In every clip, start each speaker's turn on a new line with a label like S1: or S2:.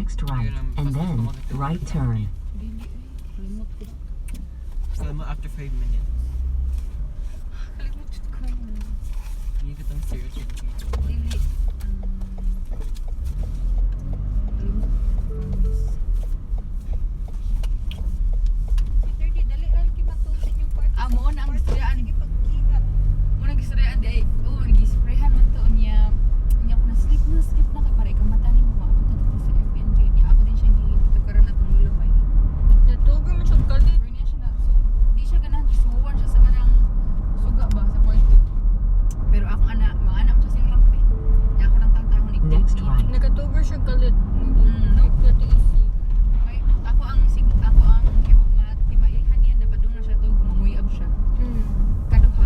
S1: Next right, and then right turn.
S2: Kalimot after 5 minutes.
S3: Kalimot ko.
S2: Hindi ka tang serious dito.
S3: Dili. Mo na ang istoryan. Mo na istoryan di ay nag-isprayhan man to niya. Niya ko na sleep na kay para ikamata ni mo maabot na dito sa Airbnb niya. Ako din siya gitukaran na tong lulumay.
S4: Natugo man siya kalit.
S3: Pero niya siya na so di siya ganahan suwan siya sa kanang suga ba sa kwarto. Pero ako mga anak siya siyang lampin. Niya ako lang tangtahon ni
S1: Next right.
S4: Nakatugo siya kalit.
S3: No.
S4: Pati isi.
S3: Ay, ako ang timailhan niya na padung na siya to gumamuyab siya. Kaduha.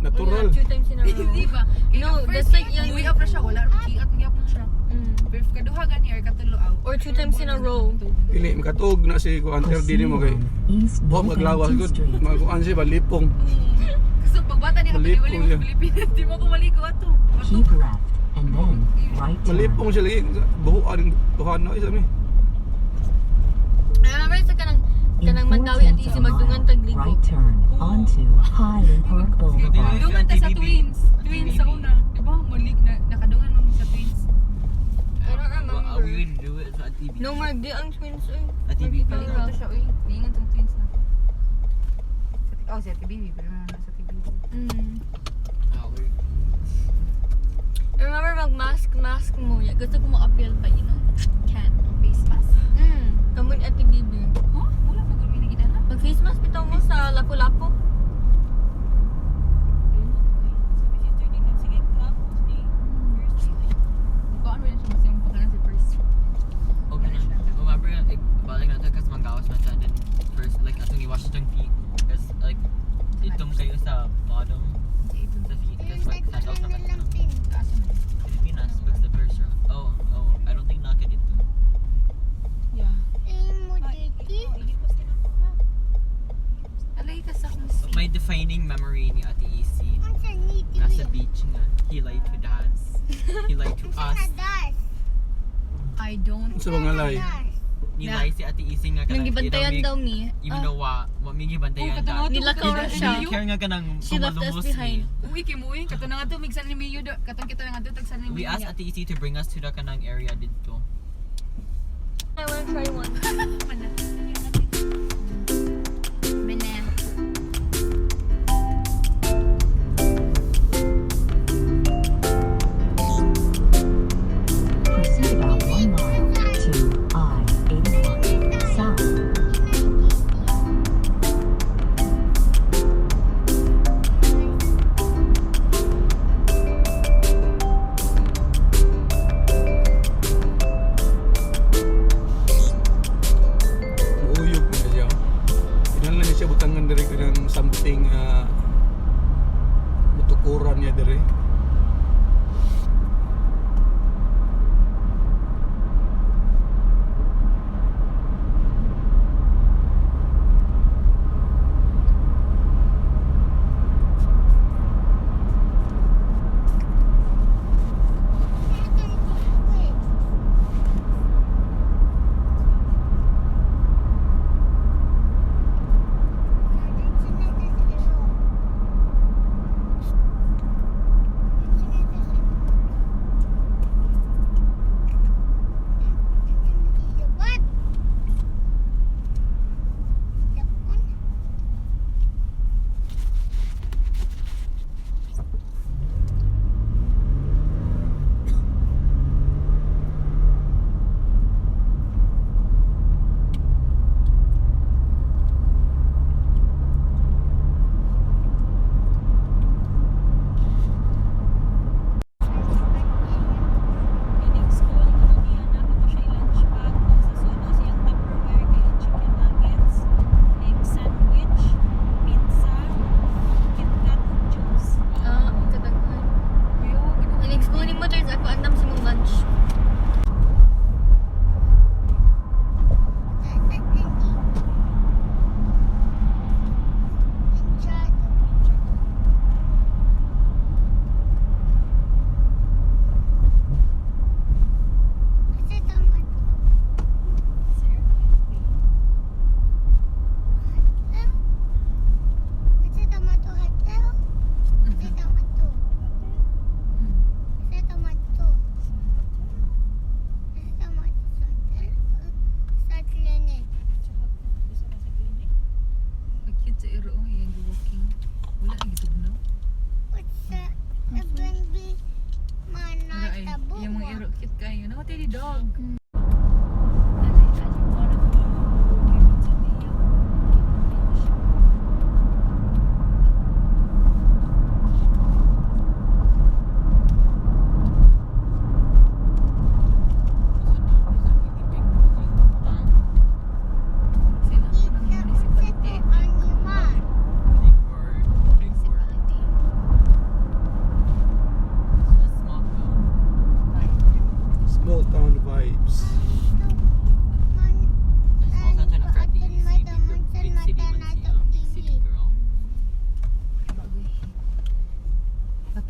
S5: Natural.
S4: 2 times in a row.
S3: Di ba?
S4: No, that's like yung
S3: gumamuyab na siya wala ro kiat gyapon siya. Pero kaduha gani or katulo aw.
S4: Or 2 times in a row.
S5: Dili makatuog na si kuan RD nimo kay.
S1: East
S5: Wa maglawas gud. Maguan si balipong.
S3: Kasi pagbata niya kami
S5: Malipong
S3: uli
S5: siya.
S3: sa Pilipinas, di mo ko maligo ato.
S1: Keep left, and then right turn.
S5: Malipong siya lagi buhuan buhan na isa mi.
S4: Ay, naman sa kanang
S1: In
S4: Mandawi at
S1: 4/10
S4: isi
S1: a
S4: magdungan
S1: mile,
S4: tagligo.
S1: right turn onto Highland Park Boulevard.
S3: Dungan ta sa Twins. Twins sa una. Di ba? Malik na nakadungan mo sa Twins.
S4: I don't
S2: We
S4: remember.
S2: will do it sa TV.
S4: No more di ang twins eh.
S2: At TV.
S3: Palingon to siya, uy. Palingon tong Twins na. Oh, si Ate Bibi. Pero na sa TV.
S4: I remember mag-mask mo. Gusto ko mo-appeal pa, you know. Can't.
S3: Face mask?
S4: Kamon Ate Bibi.
S3: Huh? Wala mo kami nakita na.
S4: Mag-face mask bitaw mo sa Lapu-Lapu.
S3: Bukaan mo rin siya mas yung pagkanan si First.
S2: Okay na. Remember nga, balik na ito kasi manggawas na siya. Then first, like, atong i-wash itong feet. Kasi, like, itom kayo sa bottom. Sa feet. Kasi, like, sandals naman ito. Pilipinas, what's the first row? Oh, I don't think naka dito.
S3: Yeah. Alay ka sa akong seat.
S2: My defining memory ni Ate Isi. Nasa beach nga. He lied to us. He lied to us.
S3: I don't.
S5: Sa mga lay.
S2: Nilay si Ate Isi nga
S4: Nang gibantayan daw mi.
S2: Even though wa may gibantayan
S3: katanaw
S2: ka.
S3: to.
S4: Nilakaw ra siya.
S2: Hindi care nga ka nang
S4: She left us
S2: tumalumos
S4: behind.
S2: ni.
S3: Uy, kimuwi. Kato na nga to. Migsan ni Miyo. Katong kita na nga to. Tagsan ni Miyo.
S2: We asked Ate Isi to bring us to the kanang area dito.
S4: I wanna try one.
S3: Mana? Banana.
S1: Proceed about 1 mile to I-81 south.
S5: Uyog na siya. Inan lang siya butangan diri kanang something butukuran niya diri.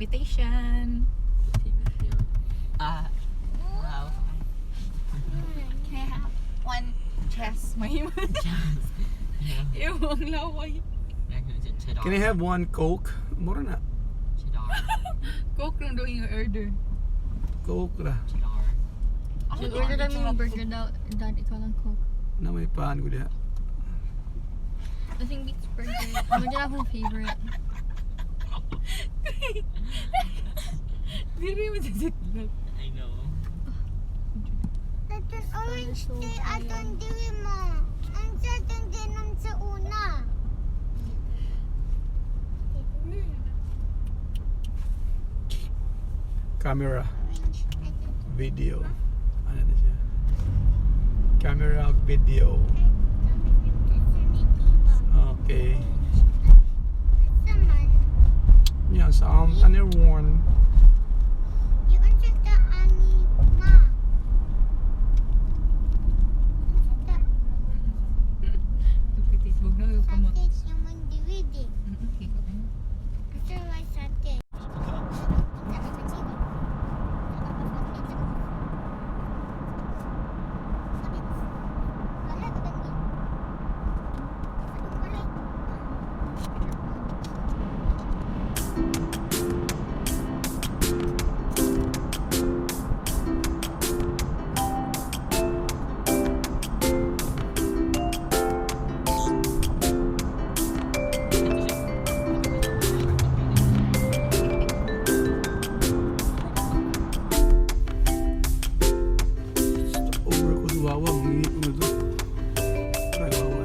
S3: invitation.
S2: Wow.
S3: Can I have one chess? May
S2: Yeah.
S3: Ew, ang laway.
S2: Cheddar.
S5: Can I have one Coke? Mura na.
S2: Cheddar.
S3: Coke lang daw yung order.
S5: Coke ra.
S2: Cheddar.
S4: Order namin yung burger daw. Dad, ikaw lang coke.
S5: Na may paan ko diha.
S4: Kasing Beats burger. Ano dyan akong favorite?
S3: Hindi rin masasitlag.
S2: I know.
S6: That's orange tea atong dili mo. Ang sa atong ginom sa una.
S5: Camera.
S6: Orange atong
S5: Video. Ano na siya? Camera video. Okay.
S6: Saman.
S5: Yeah, some another one.
S6: Yung unsa ka ani ma. Unsa
S3: Facebook na yung
S6: ka
S3: kamot.
S6: satis yung mong DVD.
S3: Okay, okay.
S6: Kasi may satis.
S5: Over ko wawa, mangingi ko na to. Try wawa.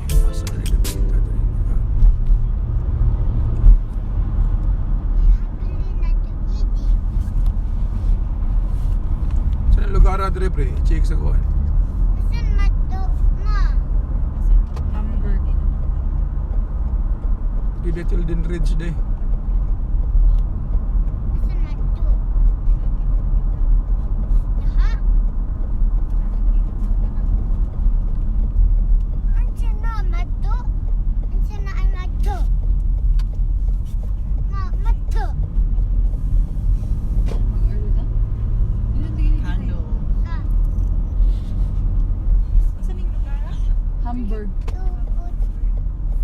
S5: Nasa na rin na pinita doon. Saan ang lugar na pre? Check sa kuhan.
S6: Asan madto ma?
S3: Hamburg.
S5: Di detail din ridge day.
S6: Asan madto? Daha? Unsa na madto? Unsa na ang madto? Ma, madto.
S3: Mag-order ka? Ilan tingin
S2: Candle.
S6: Ka.
S3: Hamburg.
S6: Tuod.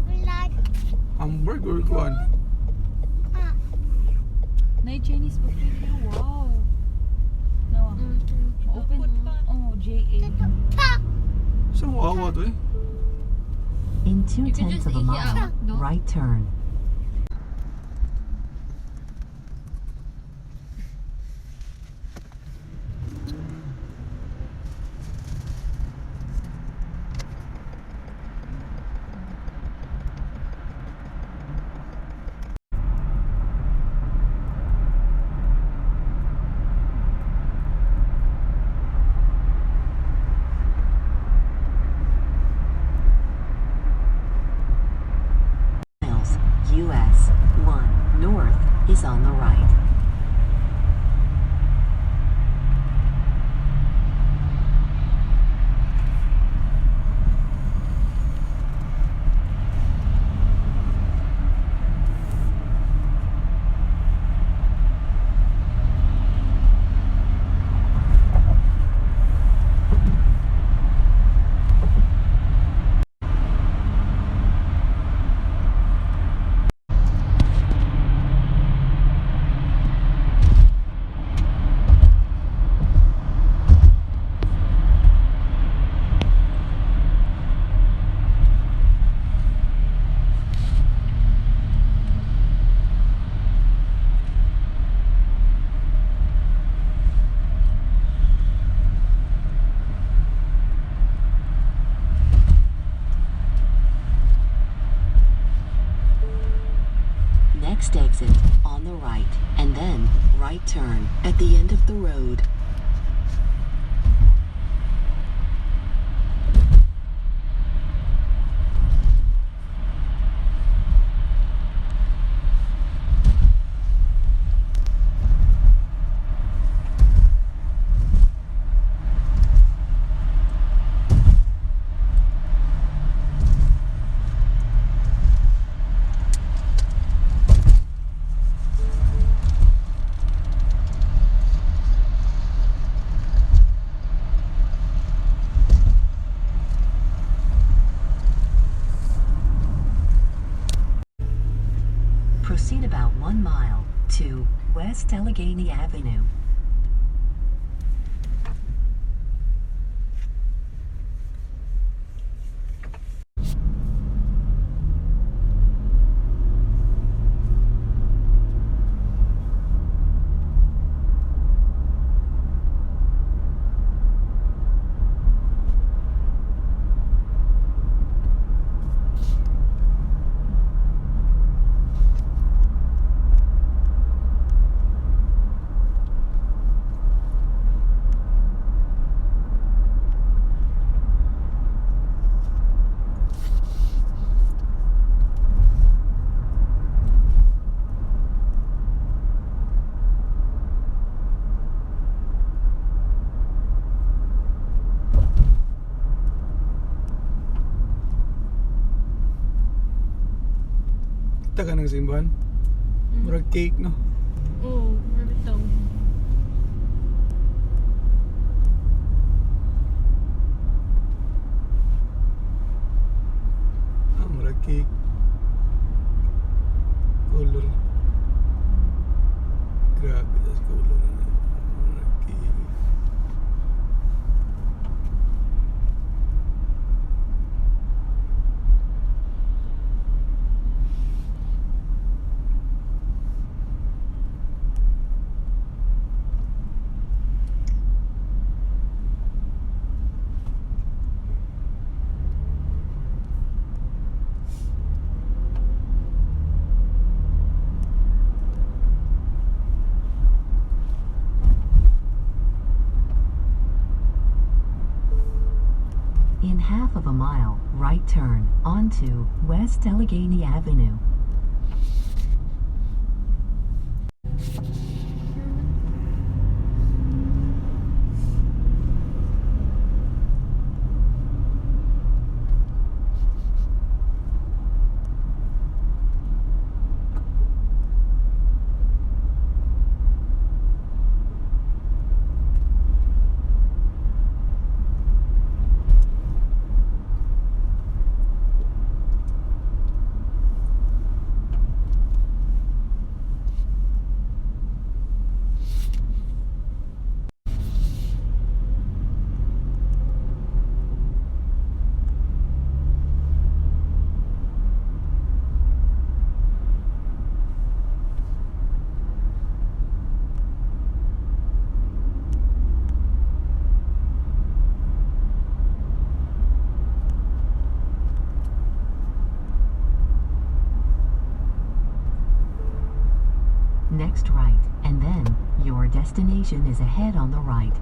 S6: Blood.
S5: Hamburg or kuhan?
S6: Ah.
S3: Na Chinese buffet niyo. Wow. No. Open. Oh, JA.
S6: Pa.
S5: Saan wawa to eh?
S1: In
S4: You can
S1: 2/10
S4: just
S1: of a
S4: eat it
S1: mile,
S4: out, no?
S1: right turn. Miles, US 1 north is on the right. Next exit on the right, and then right turn at the end of the road. to West Allegheny Avenue.
S5: Kita ka ng simbahan. Murag cake, no?
S4: Oo, grabe daw.
S5: Murag cake. Color. Grabe, tas color. Murag cake.
S1: In half of a mile, right turn onto West Allegheny Avenue. Next right, and then your destination is ahead on the right.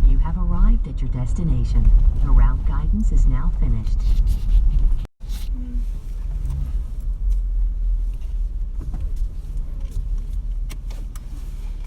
S1: You have arrived at your destination. The route guidance is now finished.